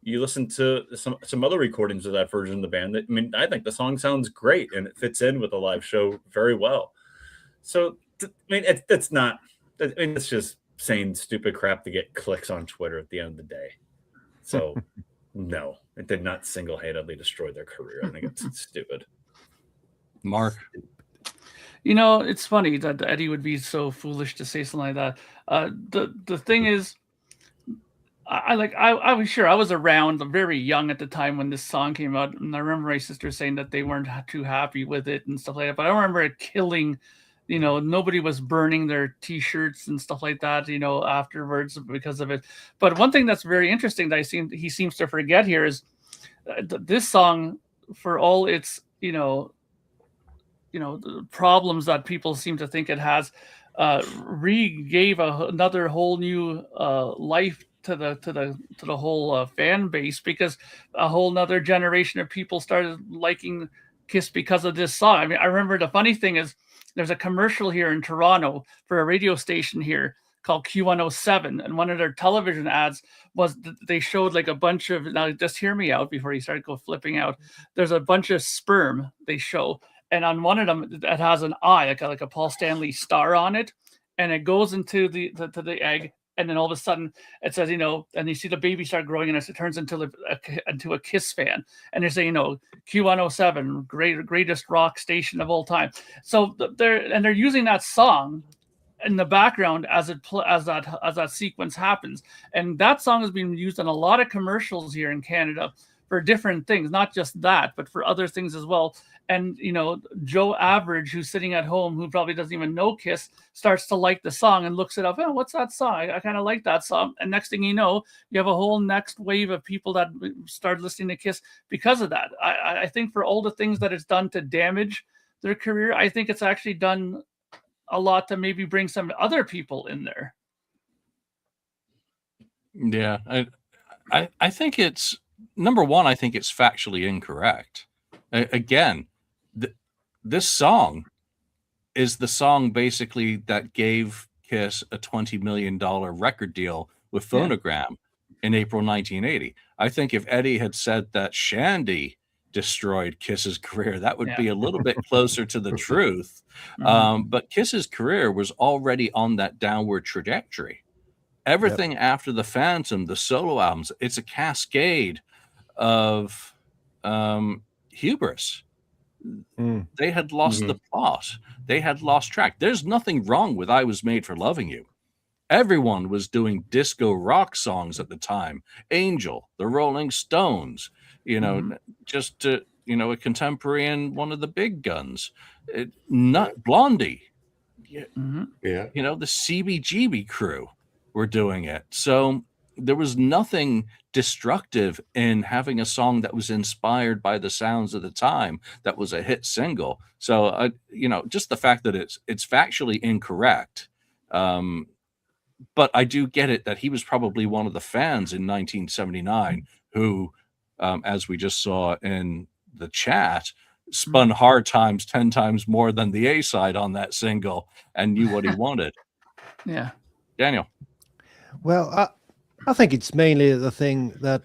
you listen to some other recordings of that version of the band. I think the song sounds great and it fits in with the live show very well. So, it's not, it's just saying stupid crap to get clicks on Twitter at the end of the day. So, no, it did not single-handedly destroy their career. I think it's stupid. Mark? It's funny that Eddie would be so foolish to say something like that. The thing is, I was sure I was around very young at the time when this song came out, and I remember my sister saying that they weren't too happy with it and stuff like that. But I don't remember it killing. Nobody was burning their T-shirts and stuff like that, afterwards because of it. But one thing that's very interesting that he seems to forget here is this song, for all its, the problems that people seem to think it has, gave another whole new life to the whole fan base, because a whole nother generation of people started liking Kiss because of this song. I remember the funny thing is, there's a commercial here in Toronto for a radio station here called Q107, and one of their television ads was they showed like a bunch of, now just hear me out before you start flipping out. There's a bunch of sperm they show, and on one of them it has an eye, like a Paul Stanley star on it, and it goes into the egg. And then all of a sudden it says, and you see the baby start growing, and it turns into a Kiss fan. And they say, Q107, greatest rock station of all time. So they're using that song in the background as that sequence happens. And that song has been used in a lot of commercials here in Canada for different things, not just that, but for other things as well. And, Joe Average, who's sitting at home, who probably doesn't even know Kiss, starts to like the song and looks it up. Oh, what's that song? I kind of like that song. And next thing you know, you have a whole next wave of people that start listening to Kiss because of that. I think for all the things that it's done to damage their career, I think it's actually done a lot to maybe bring some other people in there. Yeah, I think it's, number one, I think it's factually incorrect. Again, this song is the song basically that gave Kiss a $20 million record deal with Phonogram in April 1980. I think if Eddie had said that Shandy destroyed Kiss's career, that would be a little bit closer to the truth. But Kiss's career was already on that downward trajectory. Everything after the Phantom, the solo albums, it's a cascade of hubris. They had lost the plot. They had lost track. There's nothing wrong with I Was Made for Loving You. Everyone was doing disco rock songs at the time. Angel, the Rolling Stones, just a contemporary and one of the big guns. Not Blondie. The CBGB crew were doing it. So there was nothing destructive in having a song that was inspired by the sounds of the time that was a hit single. So just the fact that it's factually incorrect, but I do get it that he was probably one of the fans in 1979 who, as we just saw in the chat, spun Hard Times 10 times more than the A-side on that single and knew what he wanted. Yeah. Daniel. Well, I think it's mainly the thing that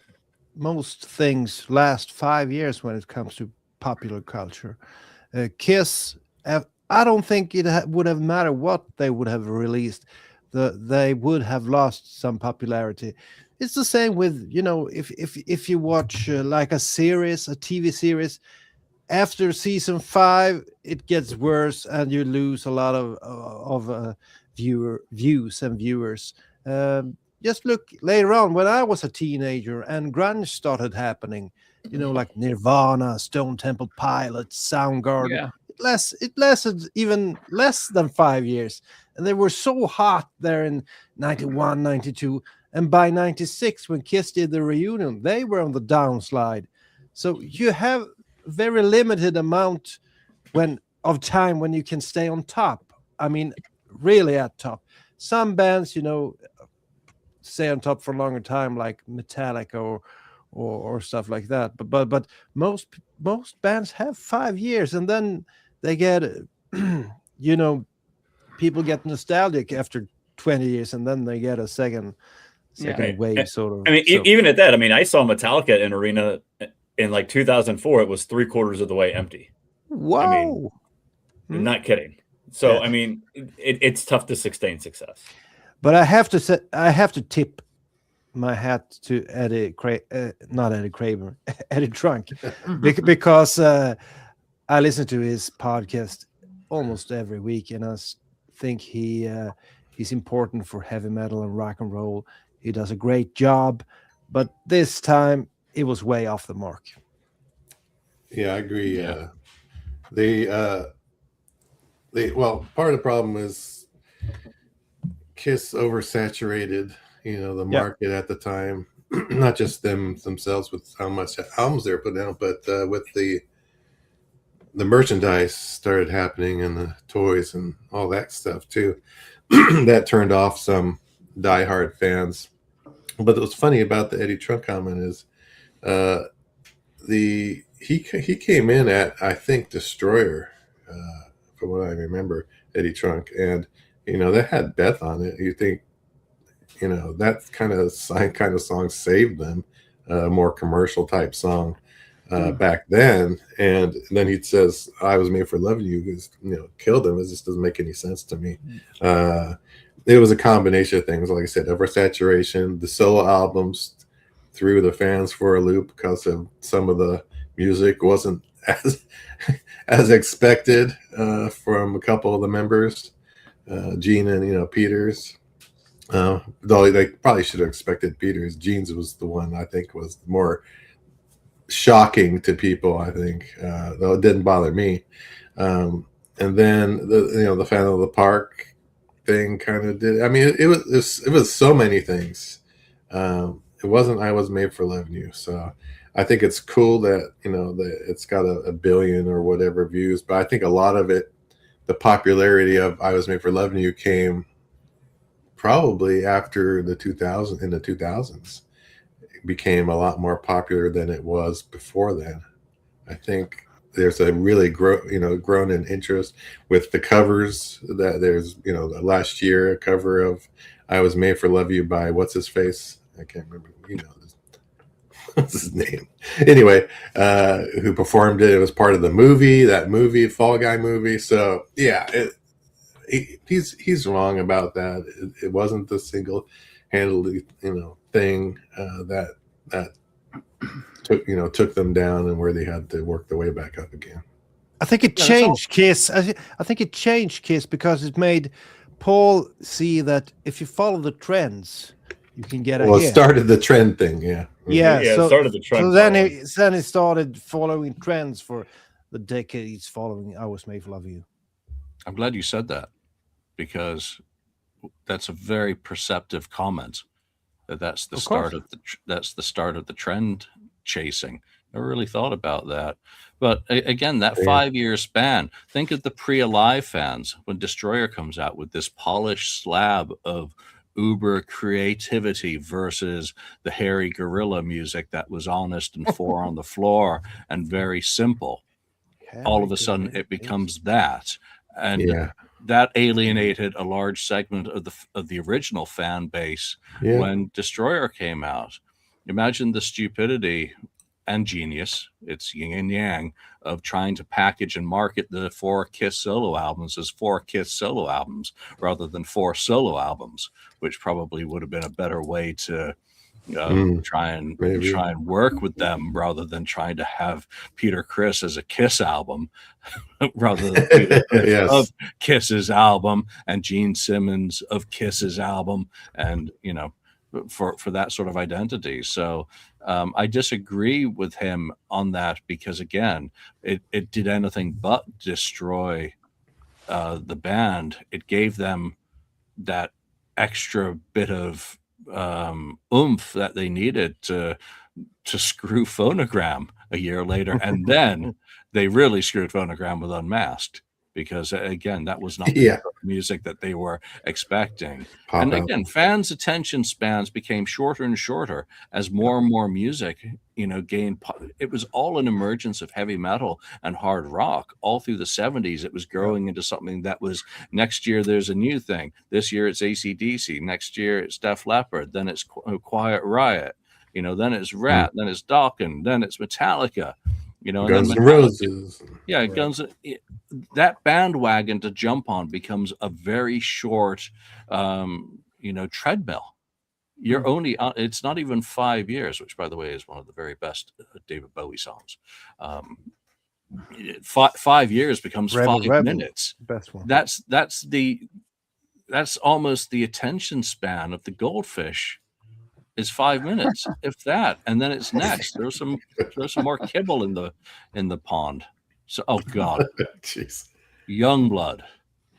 most things last 5 years when it comes to popular culture. Kiss, I don't think it would have mattered what they would have released. They would have lost some popularity. It's the same with, if you watch like a series, a TV series, after season 5, it gets worse, and you lose a lot of views and viewers. Just look later on when I was a teenager and grunge started happening. Like Nirvana, Stone Temple Pilots, Soundgarden. Yeah. It lasted even less than 5 years, and they were so hot there in 91, 92, and by 96, when Kiss did the reunion, they were on the downslide. So you have very limited amount of time when you can stay on top. I mean, really at top. Some bands, stay on top for a longer time, like Metallica or stuff like that. But most bands have 5 years, and then they get, people get nostalgic after 20 years, and then they get a second wave, sort of. I mean, even at that, I mean, I saw Metallica in arena in like 2004. It was 3/4 of the way empty. Wow. I mean, not kidding. So, I mean, it's tough to sustain success. But I have to tip my hat to Eddie Trunk, because I listen to his podcast almost every week, and I think he's important for heavy metal and rock and roll. He does a great job, but this time it was way off the mark. Yeah, I agree. Well, part of the problem is Kiss oversaturated, the market at the time. Not just themselves with how much albums they're putting out, but with the merchandise started happening and the toys and all that stuff too. That turned off some diehard fans. But what's funny about the Eddie Trunk comment is he came in at, I think, Destroyer, from what I remember, Eddie Trunk, and that had Beth on it. You think, that kind of song saved them, a more commercial type song back then. And then he says, "I Was Made for Loving You," killed him. It just doesn't make any sense to me. It was a combination of things, like I said, oversaturation. The solo albums threw the fans for a loop because of some of the music wasn't as expected from a couple of the members, Gene and Peters. Though they probably should have expected Peters. Gene's was the one I think was more shocking to people. I think, though it didn't bother me. And then the Phantom of the Park thing kind of did. I mean, it was so many things. It wasn't "I Was Made for Loving You." So I think it's cool that that it's got a billion or whatever views, but I think a lot of it, the popularity of "I Was Made for Loving You" came probably after in the 2000s. It became a lot more popular than it was before then. I think there's a really grown in interest with the covers. That there's last year a cover of "I Was Made for Love You" by what's his face, I can't remember, what's his name, anyway, who performed it. It was part of the movie, Fall Guy movie. So yeah, he's wrong about that. It wasn't the single-handedly thing that took them down and where they had to work their way back up again. I think it changed Kiss. I think it changed Kiss because it made Paul see that if you follow the trends, you can get ahead. Well, it started the trend thing, yeah. Yeah, it started the trend. So then he started following trends for the decades following "I Was Made for Love You." I'm glad you said that, because that's a very perceptive comment. That's the start of the trend chasing. I really thought about that. But again, that 5-year span, think of the pre-Alive fans when Destroyer comes out with this polished slab of uber creativity versus the hairy gorilla music that was honest and four on the floor and very simple. All of a sudden it becomes that. And that alienated a large segment of the original fan base when Destroyer came out. Imagine the stupidity and genius, it's yin and yang, of trying to package and market the 4 Kiss solo albums as 4 Kiss solo albums rather than 4 solo albums, which probably would have been a better way to try and work with them rather than trying to have Peter Criss as a Kiss album rather than Peter Criss of Kiss's album and Gene Simmons of Kiss's album, and for that sort of identity. So I disagree with him on that, because again, it did anything but destroy the band. It gave them that extra bit of oomph that they needed to screw Phonogram a year later, and then they really screwed Phonogram with Unmasked, because again, that was not the music that they were expecting. And again, fans' attention spans became shorter and shorter as more and more music, gained. It was all an emergence of heavy metal and hard rock all through the 70s. It was growing into something that was, next year there's a new thing. This year it's AC/DC. Next year it's Def Leppard. Then it's Quiet Riot. Then it's Rat. Then it's Dokken. Then it's Metallica. Guns N' Roses. Yeah, Guns. That bandwagon to jump on becomes a very short, treadmill. You're only. It's not even 5 years, which, by the way, is one of the very best David Bowie songs. 5 years becomes 5 minutes. Best one. That's almost the attention span of the Goldfish. Is 5 minutes, if that, and then it's next. There's some more kibble in the pond. So, oh God, jeez, Youngblood.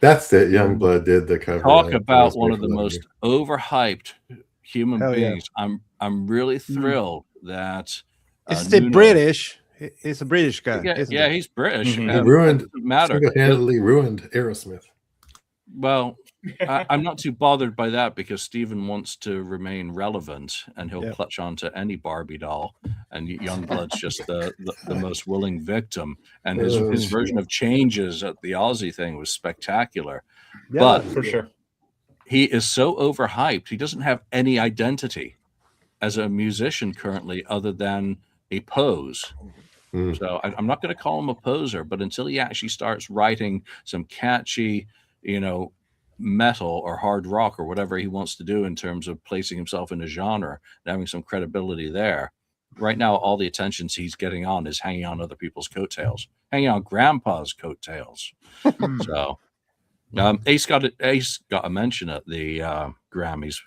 That's it. Youngblood did the cover. Talk about one of the most overhyped human beings. Yeah. I'm really thrilled that it's British. It's a British guy. Yeah, he's British. He single-handedly ruined Aerosmith. Well, I'm not too bothered by that, because Steven wants to remain relevant, and he'll clutch onto any Barbie doll, and Youngblood's just the most willing victim. And his version of Changes at the Aussie thing was spectacular. Yeah, but for sure, he is so overhyped. He doesn't have any identity as a musician currently, other than a pose. So I'm not going to call him a poser, but until he actually starts writing some catchy, metal or hard rock or whatever he wants to do in terms of placing himself in a genre and having some credibility there. Right now, all the attention he's getting on is hanging on other people's coattails, hanging on Grandpa's coattails. So Ace got a mention at the Grammys,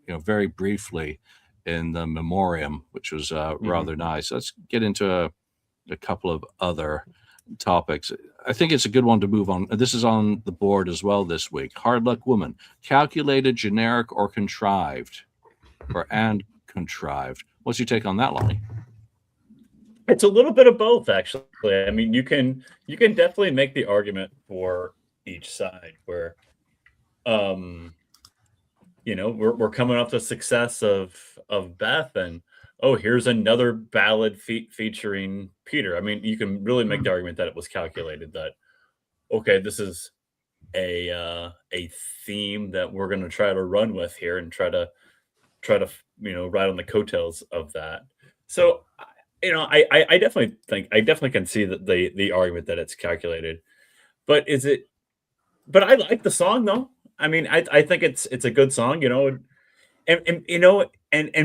very briefly in the memoriam, which was rather nice. Let's get into a couple of other topics. I think it's a good one to move on. This is on the board as well this week. Hard Luck Woman, calculated, generic, or contrived, and contrived. What's your take on that, Lonnie? It's a little bit of both, actually. I mean, you can definitely make the argument for each side, where, we're coming off the success of Beth, and here's another ballad featuring Peter. I mean, you can really make the argument that it was calculated, that, okay, this is a theme that we're going to try to run with here and try to ride on the coattails of that. So, I definitely can see that the argument that it's calculated, but I like the song though. I mean, I think it's a good song, and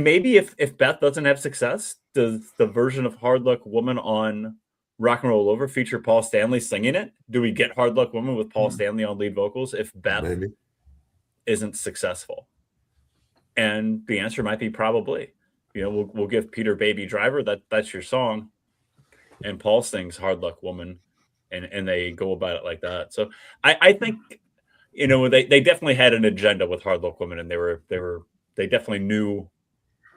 maybe if Beth doesn't have success, does the version of Hard Luck Woman on Rock and Roll Over feature Paul Stanley singing it? Do we get Hard Luck Woman with Paul Stanley on lead vocals if Beth isn't successful? And the answer might be probably. We'll give Peter Baby Driver, that's your song, and Paul sings Hard Luck Woman, and they go about it like that. So I think they definitely had an agenda with Hard Luck Woman, and they definitely knew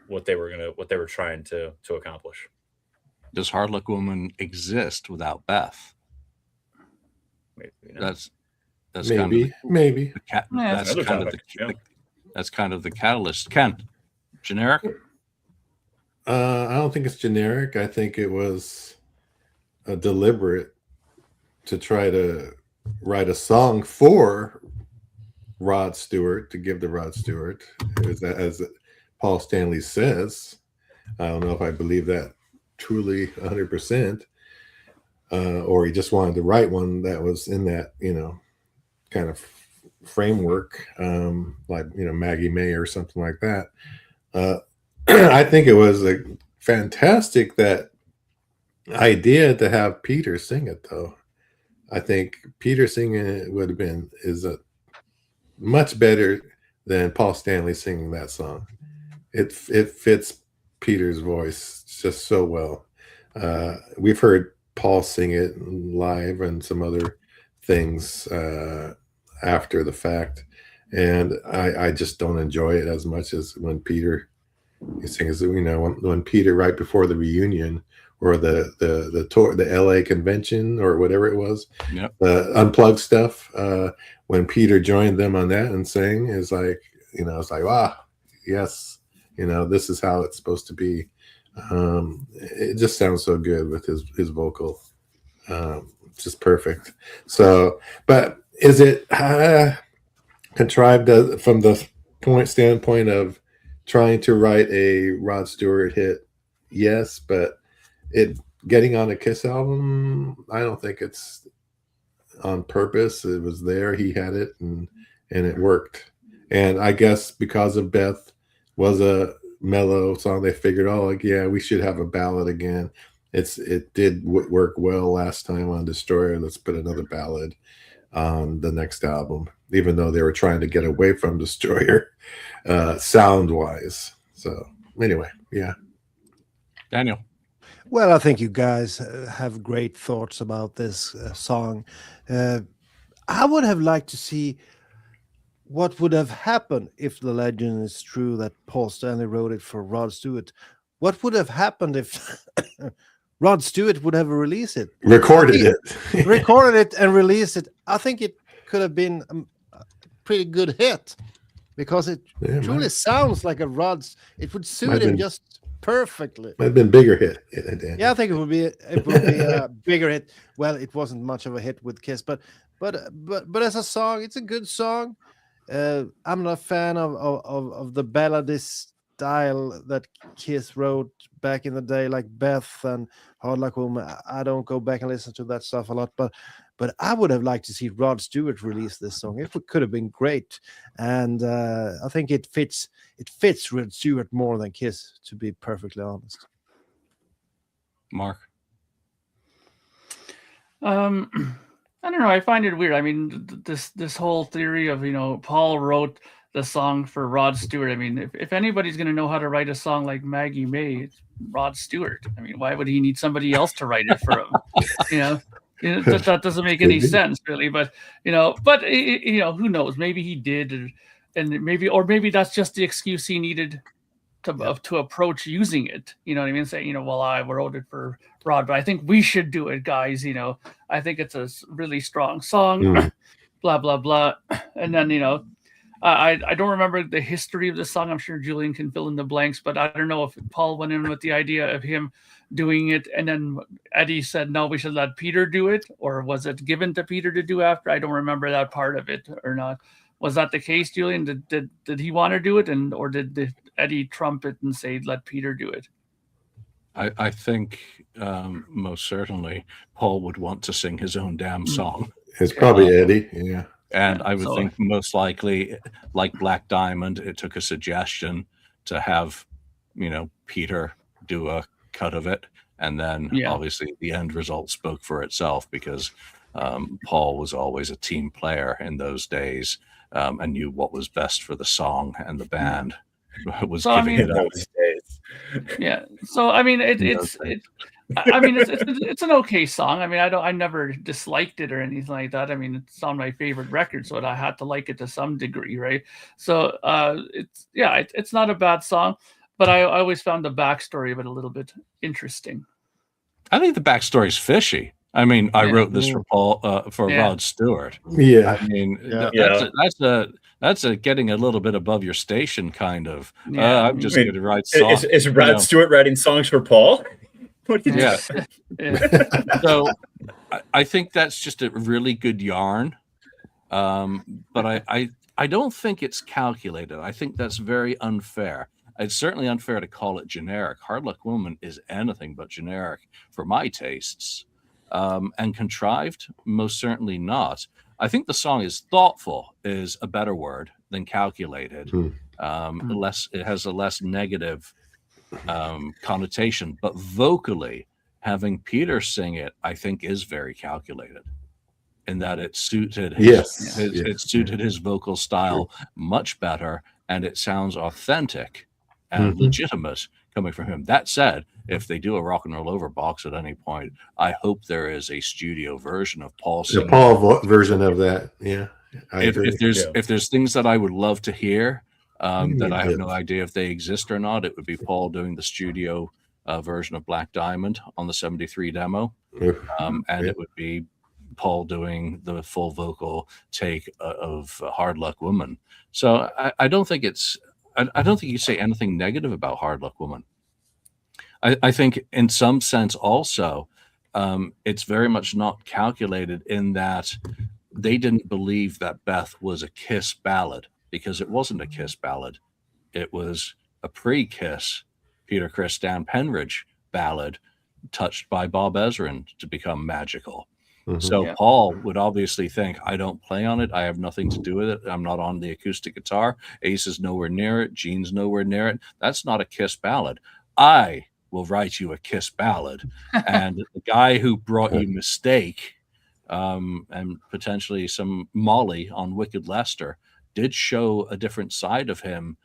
what they were trying to accomplish. Does Hard Luck Woman exist without Beth? Maybe, That's maybe. That's kind of the catalyst. Ken, generic? I don't think it's generic. I think it was deliberate to try to write a song for Rod Stewart, to give to Rod Stewart, as Paul Stanley says. I don't know if I believe that truly 100%, or he just wanted to write one that was in that, kind of framework, like, Maggie May or something like that. I think it was fantastic that idea to have Peter sing it, though. I think Peter singing it is a much better than Paul Stanley singing that song. It fits Peter's voice just so well. We've heard Paul sing it live and some other things after the fact, and I just don't enjoy it as much as when Peter sings. When Peter, right before the reunion or the tour, the LA convention or whatever it was, yep. Unplugged stuff, when Peter joined them on that and sang, is like, it's like, wow, yes, this is how it's supposed to be. It just sounds so good with his vocal, just perfect. So, but is it contrived from the standpoint of trying to write a Rod Stewart hit? Yes, but it getting on a Kiss album, I don't think it's on purpose. It was there, he had it, and it worked. And I guess because of Beth was a mellow song, they figured, yeah, we should have a ballad again. It did work well last time on Destroyer. Let's put another ballad on the next album, even though they were trying to get away from Destroyer sound wise. So anyway, yeah. Daniel. Well, I think you guys have great thoughts about this song. I would have liked to see what would have happened if the legend is true that Paul Stanley wrote it for Rod Stewart. What would have happened if Rod Stewart would have released it? Recorded it and released it. I think it could have been a pretty good hit, because it truly sounds like a Rod's. It would suit him just perfectly. Might have been bigger hit. Yeah, I think it would be a bigger hit. Well, it wasn't much of a hit with Kiss, but as a song, it's a good song. I'm not a fan of the balladist style that Kiss wrote back in the day, like Beth and Hard Luck Woman. I don't go back and listen to that stuff a lot, but I would have liked to see Rod Stewart release this song. It could have been great, and I think it fits Rod Stewart more than Kiss, to be perfectly honest. Mark. I don't know. I find it weird. I mean, this whole theory of, Paul wrote the song for Rod Stewart. I mean, if anybody's going to know how to write a song like Maggie May, it's Rod Stewart. I mean, why would he need somebody else to write it for him? That doesn't make any sense, really. But who knows? Maybe he did, and maybe that's just the excuse he needed to approach using it. You know what I mean? Say, well, I wrote it for Rod, but I think we should do it, guys. I think it's a really strong song. Blah blah blah. And then I don't remember the history of the song. I'm sure Julian can fill in the blanks, but I don't know if Paul went in with the idea of him doing it, and then Eddie said, no, we should let Peter do it, or was it given to Peter to do after? I don't remember that part of it or not. Was that the case, Julian? Did he want to do it, or did Eddie trump it and say, let Peter do it? I think most certainly Paul would want to sing his own damn song. It's probably Eddie, yeah. And I would think most likely, like Black Diamond, it took a suggestion to have, Peter do a cut of it. And then obviously the end result spoke for itself, because Paul was always a team player in those days, and knew what was best for the song and the band. Was giving it up. Yeah. So I mean, it's an okay song. I mean, I never disliked it or anything like that. I mean, it's on my favorite record, so I had to like it to some degree, right? So it's not a bad song, but I always found the backstory of it a little bit interesting. I think the backstory's fishy. I mean, I wrote this for Paul, Rod Stewart. Yeah. I mean, that's a getting a little bit above your station kind of. I'm just going to write songs. Is Rod Stewart writing songs for Paul? Yeah. So I think that's just a really good yarn. But I don't think it's calculated. I think that's very unfair. It's certainly unfair to call it generic. Hard Luck Woman is anything but generic for my tastes. And contrived, most certainly not. I think the song is thoughtful, is a better word than calculated. It has a less negative connotation, but vocally, having Peter sing it, I think, is very calculated, in that it suited his vocal style much better, and it sounds authentic and legitimate coming from him. That said, if they do a Rock and Roll Over box at any point, I hope there is a studio version of Paul singing. The Paul version of that, yeah. If there's things that I would love to hear, that I have no idea if they exist or not, it would be Paul doing the studio version of Black Diamond on the 73 demo, and it would be Paul doing the full vocal take of Hard Luck Woman. So I don't think I don't think you say anything negative about Hard Luck Woman. I think in some sense also, it's very much not calculated, in that they didn't believe that Beth was a Kiss ballad, because it wasn't a Kiss ballad. It was a pre-Kiss Peter Criss, Dan Penridge ballad touched by Bob Ezrin to become magical. So Paul would obviously think, I don't play on it. I have nothing to do with it. I'm not on the acoustic guitar. Ace is nowhere near it. Gene's nowhere near it. That's not a Kiss ballad. I will write you a Kiss ballad. And the guy who brought you Mistake, and potentially some Molly on Wicked Lester, did show a different side of him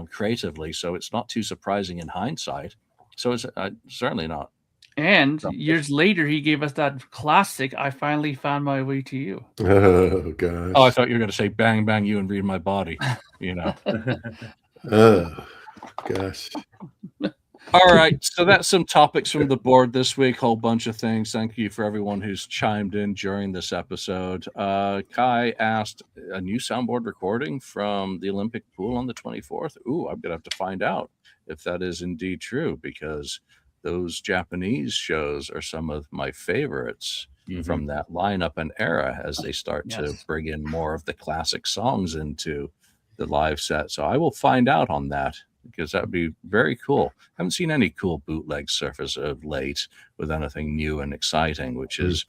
creatively. So it's not too surprising in hindsight. So it's certainly not. And years later, he gave us that classic, I Finally Found My Way to You. Oh, gosh. Oh, I thought you were going to say Bang, Bang You and Read My Body, you know. Oh, gosh. All right. So that's some topics from the board this week. Whole bunch of things. Thank you for everyone who's chimed in during this episode. Kai asked, a new soundboard recording from the Olympic pool on the 24th. Ooh, I'm going to have to find out if that is indeed true, because those Japanese shows are some of my favorites from that lineup and era, as they start to bring in more of the classic songs into the live set. So I will find out on that, because that would be very cool. Haven't seen any cool bootleg surface of late with anything new and exciting, which is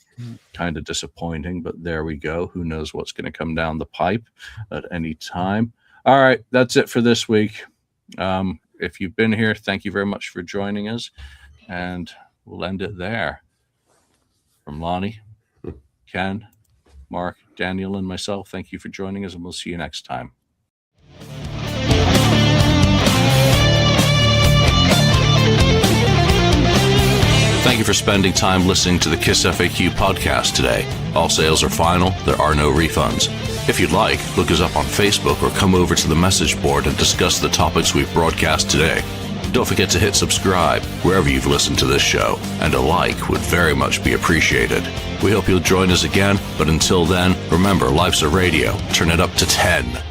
kind of disappointing, but there we go. Who knows what's going to come down the pipe at any time. All right, that's it for this week. If you've been here, thank you very much for joining us, and we'll end it there. From Lonnie, Ken, Mark, Daniel, and myself, thank you for joining us, and we'll see you next time. Thank you for spending time listening to the KissFAQ podcast today. All sales are final. There are no refunds. If you'd like, look us up on Facebook or come over to the message board and discuss the topics we've broadcast today. Don't forget to hit subscribe wherever you've listened to this show, and a like would very much be appreciated. We hope you'll join us again, but until then, remember, life's a radio. Turn it up to 10.